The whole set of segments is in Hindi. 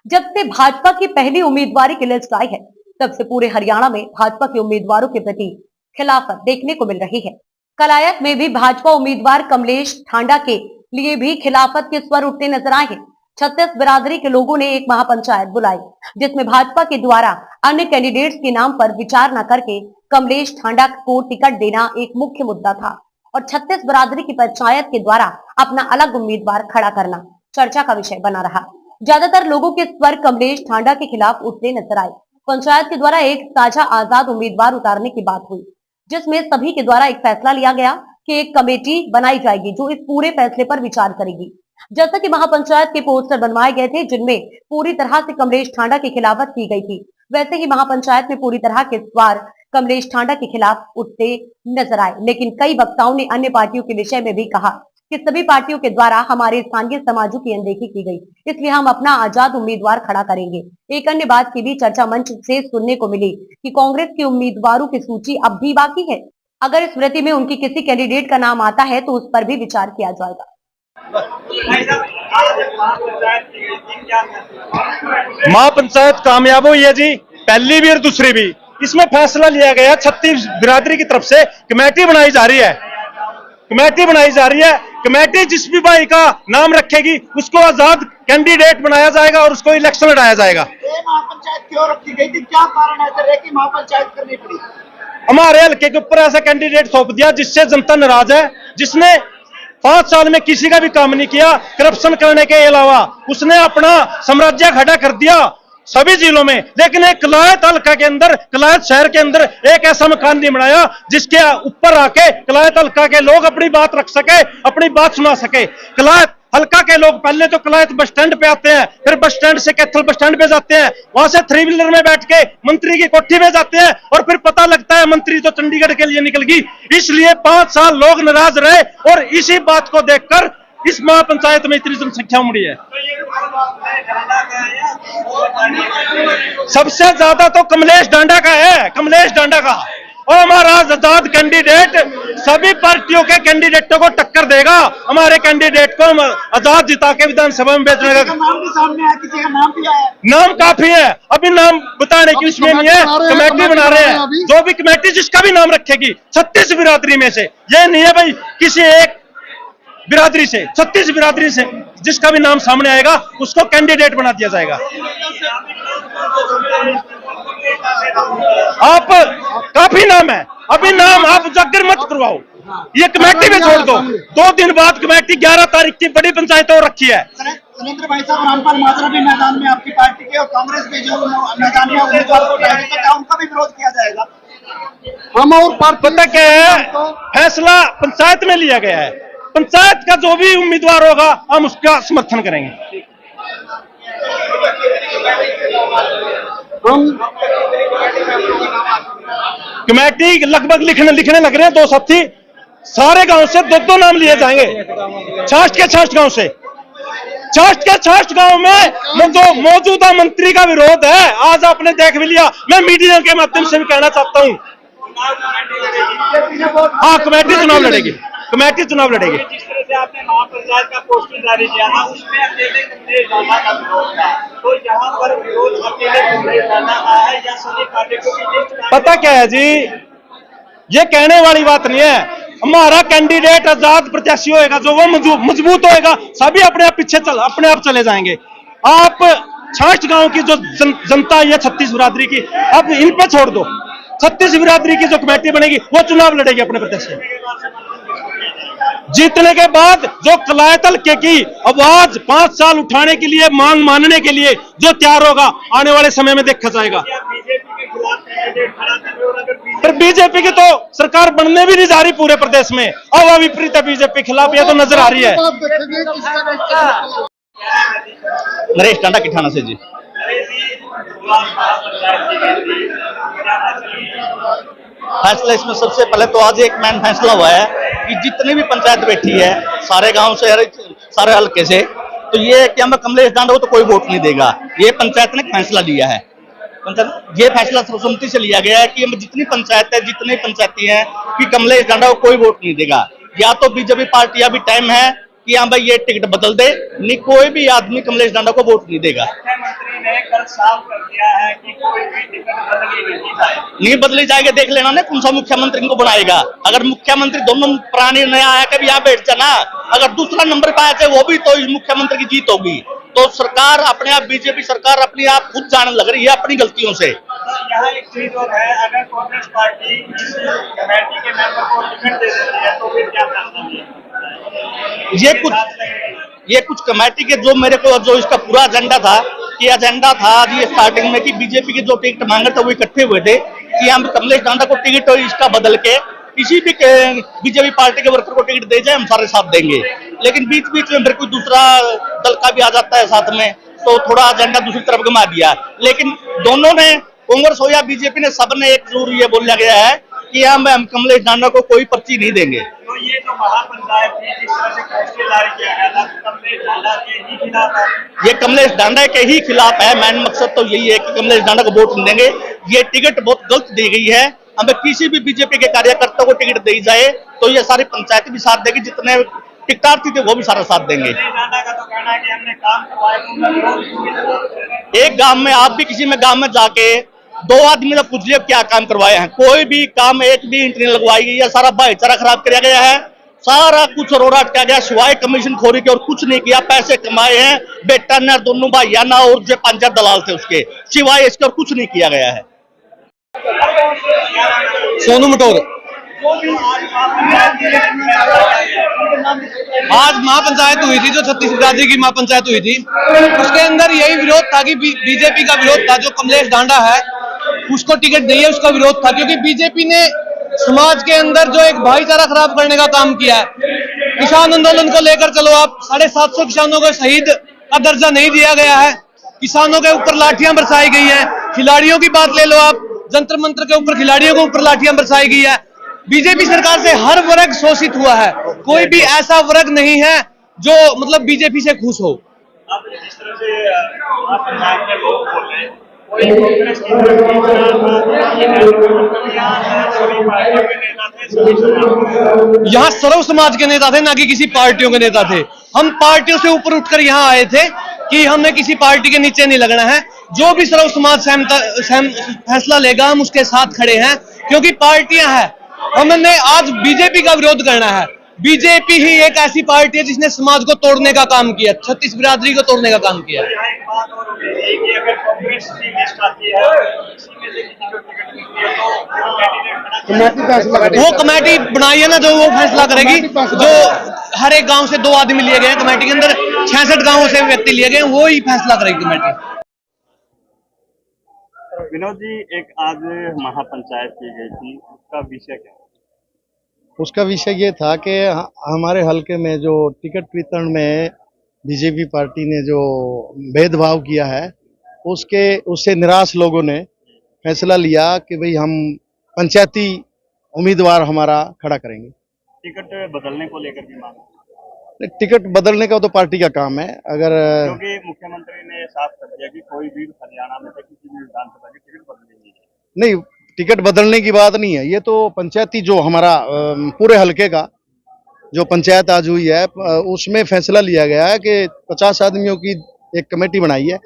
जब से भाजपा की पहली उम्मीदवारी की लिस्ट आई है, तब से पूरे हरियाणा में भाजपा के उम्मीदवारों के प्रति खिलाफत देखने को मिल रही है। कलायत में भी भाजपा उम्मीदवार कमलेश ठांडा के लिए भी खिलाफत के स्वर उठते नजर आए हैं। 36 बिरादरी के लोगों ने एक महापंचायत बुलाई, जिसमें भाजपा के द्वारा अन्य कैंडिडेट्स के नाम पर विचार न करके कमलेश ठांडा को टिकट देना एक मुख्य मुद्दा था और 36 बिरादरी की पंचायत के द्वारा अपना अलग उम्मीदवार खड़ा करना चर्चा का विषय बना रहा। ज्यादातर लोगों के स्वर कमलेश ठांडा के खिलाफ उठते नजर आए। पंचायत के द्वारा एक साझा आजाद उम्मीदवार उतारने की बात हुई, जिसमें सभी के द्वारा एक फैसला लिया गया कि एक कमेटी बनाई जाएगी जो इस पूरे फैसले पर विचार करेगी। जैसा कि महापंचायत के पोस्टर बनवाए गए थे जिनमें पूरी तरह से कमलेश ठांडा की खिलाफत की गई थी, वैसे ही महापंचायत में पूरी तरह के स्वर कमलेश ठांडा के खिलाफ उठते नजर आए। लेकिन कई वक्ताओं ने अन्य पार्टियों के विषय में भी कहा कि सभी पार्टियों के द्वारा हमारे स्थानीय समाजों की अनदेखी की गई, इसलिए हम अपना आजाद उम्मीदवार खड़ा करेंगे। एक अन्य बात की भी चर्चा मंच से सुनने को मिली कि कांग्रेस के उम्मीदवारों की सूची अब भी बाकी है। अगर इस स्मृति में उनकी किसी कैंडिडेट का नाम आता है तो उस पर भी विचार किया जाएगा। महापंचायत कामयाब हुई है जी, पहली भी और दूसरी भी। इसमें फैसला लिया गया 36 बिरादरी की तरफ से कमेटी बनाई जा रही है। कमेटी जिस भी भाई का नाम रखेगी उसको आजाद कैंडिडेट बनाया जाएगा और उसको इलेक्शन लड़ाया जाएगा। महापंचायत क्यों रखी गई थी, क्या कारण है कि महापंचायत करनी पड़ी? हमारे हल्के के ऊपर ऐसा कैंडिडेट सौंप दिया जिससे जनता नाराज है, जिसने 5 साल में किसी का भी काम नहीं किया। करप्शन करने के अलावा उसने अपना साम्राज्य खड़ा कर दिया सभी जिलों में। लेकिन एक कलायत हल्का के अंदर, कलायत शहर के अंदर एक ऐसा मकान नहीं बनाया जिसके ऊपर आके कलायत हल्का के लोग अपनी बात रख सके, अपनी बात सुना सके। कलायत हल्का के लोग पहले तो कलायत बस स्टैंड पे आते हैं, फिर बस स्टैंड से कैथल बस स्टैंड पे जाते हैं, वहां से 3 व्हीलर में बैठ के मंत्री की कोठी में जाते हैं और फिर पता लगता है मंत्री तो चंडीगढ़ के लिए निकल गई। इसलिए 5 साल लोग नाराज रहे और इसी बात को देखकर इस महापंचायत में इतनी जनसंख्या उमड़ी है। सबसे ज्यादा तो कमलेश ठांडा का है, कमलेश ठांडा का। और हमारा आजाद कैंडिडेट सभी पार्टियों के कैंडिडेटों को टक्कर देगा। हमारे कैंडिडेट को आजाद जिता के विधानसभा में भेजने का नाम भी सामने आया, किसी का नाम भी आया। नाम काफी है, अभी नाम बताने की उसमें नहीं है। कमेटी बना रहे हैं, जो भी कमेटी जिसका भी नाम रखेगी 36 बिरादरी में से, ये नहीं है भाई किसी एक बिरादरी से, 36 बिरादरी से जिसका भी नाम सामने आएगा उसको कैंडिडेट बना दिया जाएगा। आप काफी नाम है, अभी नाम आप उजागर मत करवाओ, ये कमेटी में छोड़ दो। 2 दिन बाद कमेटी 11 तारीख की बड़ी पंचायत और रखी है। सुरेंद्र भाई साहब, रामपाल माजरा भी मैदान में आपकी पार्टी के और कांग्रेस भी जो मैदान में उम्मीदवार को उठाएगी, तो क्या उनका भी विरोध किया जाएगा? हम और पता क्या है, फैसला पंचायत में लिया गया है। पंचायत का जो भी उम्मीदवार होगा हम उसका समर्थन करेंगे। कमेटी लगभग लिखने लग रहे हैं 2 साथी, सारे गांव से 2 नाम लिए जाएंगे। छाछ गांव से, छाछ गांव में जो मौजूदा मंत्री का विरोध है, आज आपने देख भी लिया। मैं मीडिया के माध्यम से भी कहना चाहता हूं, हाँ कमेटी चुनाव लड़ेगी, कमेटी चुनाव लड़ेगी। जिस तरह से आपने महापंचायत का पोस्टर जारी किया था, उसमें अकेले कमलेश ठांडा का विरोध था, तो यहाँ पर विरोध अकेले कमलेश ठांडा का है या सभी पार्टियों की लिस्ट? पता क्या है जी, ये कहने वाली बात नहीं है। हमारा कैंडिडेट आजाद प्रत्याशी होएगा, जो वो मजबूत होएगा, सभी अपने आप पीछे अपने आप चले जाएंगे। आप छाछ गांव की जो जनता है 36 बिरादरी की, अब इन पे छोड़ दो। 36 बिरादरी की जो कमेटी बनेगी वो चुनाव लड़ेगी अपने प्रत्याशी। जीतने के बाद जो कलायत हल्के की आवाज 5 साल उठाने के लिए, मांग मानने के लिए जो तैयार होगा, आने वाले समय में देखा जाएगा। पर बीजेपी की तो सरकार बनने भी नहीं जा रही पूरे प्रदेश में, अब विपरीत है बीजेपी खिलाफ, यह तो नजर आ रही है। नरेश टांडा की ठाणा से जी। फैसला इसमें सबसे पहले तो आज एक मेन फैसला हुआ है कि जितनी भी पंचायत बैठी है सारे गांव से, सारे हल्के से, तो ये कि हमें कमलेश ठांडा को तो कोई वोट नहीं देगा। ये पंचायत ने फैसला लिया है, ये फैसला सर्वसम्मति से लिया गया है कि हम जितनी पंचायत है, जितनी पंचायती हैं, कि कमलेश ठांडा को कोई वोट नहीं देगा। या तो बीजेपी पार्टी अभी टाइम है कि हाँ भाई ये टिकट बदल दे, नहीं कोई भी आदमी कमलेश ठांडा को वोट नहीं देगा। ने कल साफ कर दिया है कि कोई भी टिकट बदली नहीं जाएगी। नहीं बदली जाएगी, देख लेना ना कौन सा मुख्यमंत्री इनको बनाएगा। अगर मुख्यमंत्री दोनों प्राणी नया आया कभी यहाँ बैठ जाना, अगर दूसरा नंबर पे आया थे वो भी तो इस मुख्यमंत्री की जीत होगी। तो सरकार अपने आप, बीजेपी सरकार अपने आप खुद जानने लग रही है अपनी गलतियों से। तो यहाँ एक चीज और है, अगर कांग्रेस पार्टी इस कमेटी के मेंबर को टिकट दे देती है तो फिर क्या करना है? ये कुछ कमेटी के जो मेरे को जो इसका पूरा एजेंडा था कि एजेंडा था आज ये स्टार्टिंग में कि बीजेपी के जो टिकट मांगे थे वो इकट्ठे हुए थे कि हम कमलेश ढांडा को टिकट इसका बदल के किसी भी बीजेपी पार्टी के वर्कर को टिकट दे जाए, हम सारे साथ देंगे। लेकिन बीच बीच में फिर कोई दूसरा दल का भी आ जाता है साथ में, तो थोड़ा एजेंडा दूसरी तरफ घुमा दिया। लेकिन दोनों ने, कांग्रेस हो या बीजेपी ने, सबने एक जरूर ये बोला गया है कि हम कमलेश ढांडा को कोई पर्ची नहीं देंगे। तो ये जो महापंचायत थी जिस तरह से पोस्टर जारी किया गया था, कमलेश ढांडा के ही खिलाफ है। ये कमलेश ढांडा के ही खिलाफ है। मेन मकसद तो यही है कि कमलेश ढांडा को वोट नहीं देंगे। ये टिकट बहुत गलत दी गई है। हमें किसी भी बीजेपी के कार्यकर्ता को टिकट दी जाए तो ये सारी पंचायत भी साथ देगी, जितने टिकटार्थी थे वो भी सारा साथ देंगे। ढांडा का तो कहना है कि हमने काम करवाया। एक गांव में, आप भी किसी में गांव में जाके 2 आदमी ने पूछ लिया क्या काम करवाए हैं, कोई भी काम एक भी इंट्री लगवाई गई है, सारा भाईचारा खराब किया गया है, सारा कुछ रोड़ा अटका गया, सिवाय कमीशन खोरी के और कुछ नहीं किया। पैसे कमाए हैं बेटा ने, दोनों भाइया ना, और जो पंचायत दलाल थे उसके सिवाय इसके और कुछ नहीं किया गया है। सोनू मटोर। आज महापंचायत हुई थी, जो छत्तीस बिरादरी की महापंचायत हुई थी, उसके अंदर यही विरोध था कि बीजेपी का विरोध था, जो कमलेश ढांडा है उसको टिकट नहीं है, उसका विरोध था। क्योंकि बीजेपी ने समाज के अंदर जो एक भाईचारा खराब करने का काम किया है। किसान आंदोलन को लेकर चलो, आप 750 किसानों को शहीद का दर्जा नहीं दिया गया है, किसानों के ऊपर लाठियां बरसाई गई है। खिलाड़ियों की बात ले लो आप, जंतर मंत्र के ऊपर खिलाड़ियों के ऊपर लाठियां बरसाई गई है। बीजेपी सरकार से हर वर्ग शोषित हुआ है, कोई भी ऐसा वर्ग नहीं है जो मतलब बीजेपी से खुश हो। अब जिस तरह से पंचायत में लोग बोल रहे हैं, कोई कांग्रेस की तरफ यहाँ सर्व समाज के नेता थे, ना कि किसी पार्टियों के नेता थे। हम पार्टियों से ऊपर उठकर यहाँ आए थे कि हमने किसी पार्टी के नीचे नहीं लगना है। जो भी सर्व समाज फैसला लेगा हम उसके साथ खड़े हैं, क्योंकि पार्टियां हैं। हमने आज बीजेपी का विरोध करना है। बीजेपी ही एक ऐसी पार्टी है जिसने समाज को तोड़ने का काम किया, छत्तीस बिरादरी को तोड़ने का काम किया। एक बात और होगी कि अगर कांग्रेस की लिस्ट आती है, इसी में से किसी को टिकट मिलती है तो वो कमेटी बनाई है ना, जो वो फैसला करेगी। जो हर एक गांव से 2 आदमी लिए गए हैं कमेटी के अंदर, 66 गांवों से व्यक्ति लिए गए, वो ही फैसला करेगी कमेटी। विनोद जी, एक आज महापंचायत की गई थी, उसका विषय क्या? उसका विषय ये था कि हमारे हलके में जो टिकट वितरण में बीजेपी पार्टी ने जो भेदभाव किया है, उससे निराश लोगों ने फैसला लिया कि भाई हम पंचायती उम्मीदवार हमारा खड़ा करेंगे। टिकट बदलने को लेकर भी मांग, टिकट बदलने का तो पार्टी का काम है। अगर क्योंकि मुख्यमंत्री ने साफ कर दिया कि कोई भी हरियाणा में किसी भी विधानसभा की टिकट बदलेगी नहीं, टिकट बदलने की बात नहीं है, ये तो पंचायती जो हमारा पूरे हलके का जो पंचायत आज हुई है उसमें फैसला लिया गया है कि 50 आदमियों की एक कमेटी बनाई है।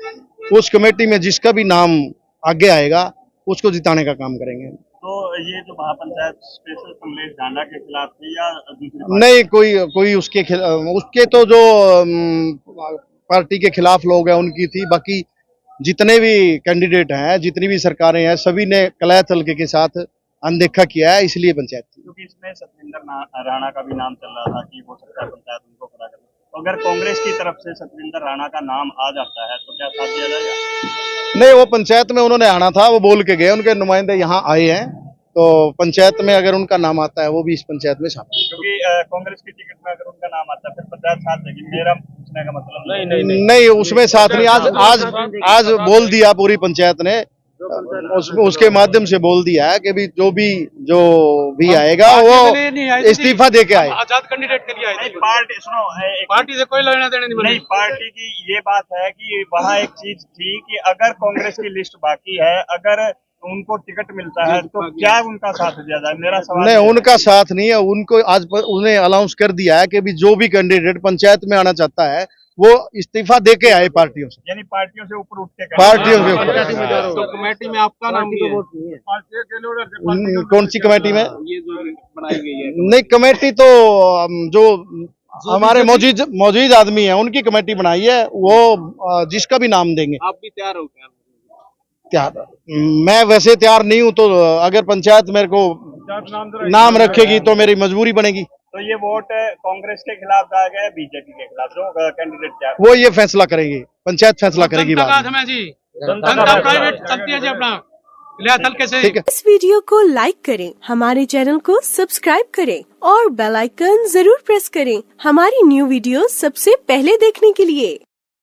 उस कमेटी में जिसका भी नाम आगे आएगा उसको जिताने का काम करेंगे। तो ये जो महापंचायत स्पेशल कमलेश ढांडा के खिलाफ थी या दूसरी? नहीं, कोई उसके तो जो पार्टी के खिलाफ लोग हैं उनकी थी। बाकी जितने भी कैंडिडेट हैं, जितनी भी सरकारें हैं, सभी ने कलायत हल्के के साथ अनदेखा किया है, इसलिए पंचायत थी। क्योंकि इसमें सतविंदर राणा का भी नाम चल रहा था कि हो सकता है पंचायत उनको खड़ा करना। तो अगर कांग्रेस की तरफ से सतविंदर राणा का नाम आ जाता है तो क्या साथ दिया जाएगा? नहीं, वो पंचायत में उन्होंने आना था, वो बोल के गए, उनके नुमाइंदे यहाँ आए हैं, तो पंचायत में अगर उनका नाम आता है वो भी इस पंचायत में शामिल। क्योंकि कांग्रेस की टिकट में अगर उनका नाम आता है फिर पंचायत साथ देगी, मेरा पूछने का मतलब नहीं, उसमें साथ नहीं। आज बोल दिया पूरी पंचायत ने, उसके माध्यम से बोल दिया है कि भी जो भी आएगा वो इस्तीफा दे के आए। आजाद कैंडिडेट के लिए आए थे। पार्टी सुनो, पार्टी से कोई लेना देना नहीं। पार्टी की ये बात है कि वहाँ एक चीज थी कि अगर कांग्रेस की लिस्ट बाकी है, अगर उनको टिकट मिलता है तो क्या उनका साथ दिया जाए? मेरा सवाल नहीं, उनका साथ नहीं है। उनको आज उन्हें अनाउंस कर दिया है कि भी जो भी कैंडिडेट पंचायत में आना चाहता है वो इस्तीफा दे के आए पार्टियों से, यानी पार्टियों से ऊपर उठ के पार्टियों के ऊपर। तो कमेटी में आपका नाम भी है? कौन सी कमेटी में? ये जो बनाई गई है नहीं, कमेटी तो जो हमारे मौजूद आदमी है उनकी कमेटी बनाई है, वो जिसका भी नाम देंगे। आप भी तैयार हो क्या? तैयार, मैं वैसे तैयार नहीं हूँ, तो अगर पंचायत मेरे को नाम रखेगी तो मेरी मजबूरी बनेगी। तो ये वोट कांग्रेस के खिलाफ डाला गया है, बीजेपी के खिलाफ, जो कैंडिडेट क्या वो ये फैसला करेंगे, पंचायत फैसला करेगी बाद में। जनता प्राइवेट चलती है जी अपना ठीक है। इस वीडियो को लाइक करें, हमारे चैनल को सब्सक्राइब करें और बेल आइकन जरूर प्रेस करें हमारी न्यू वीडियो सबसे पहले देखने के लिए।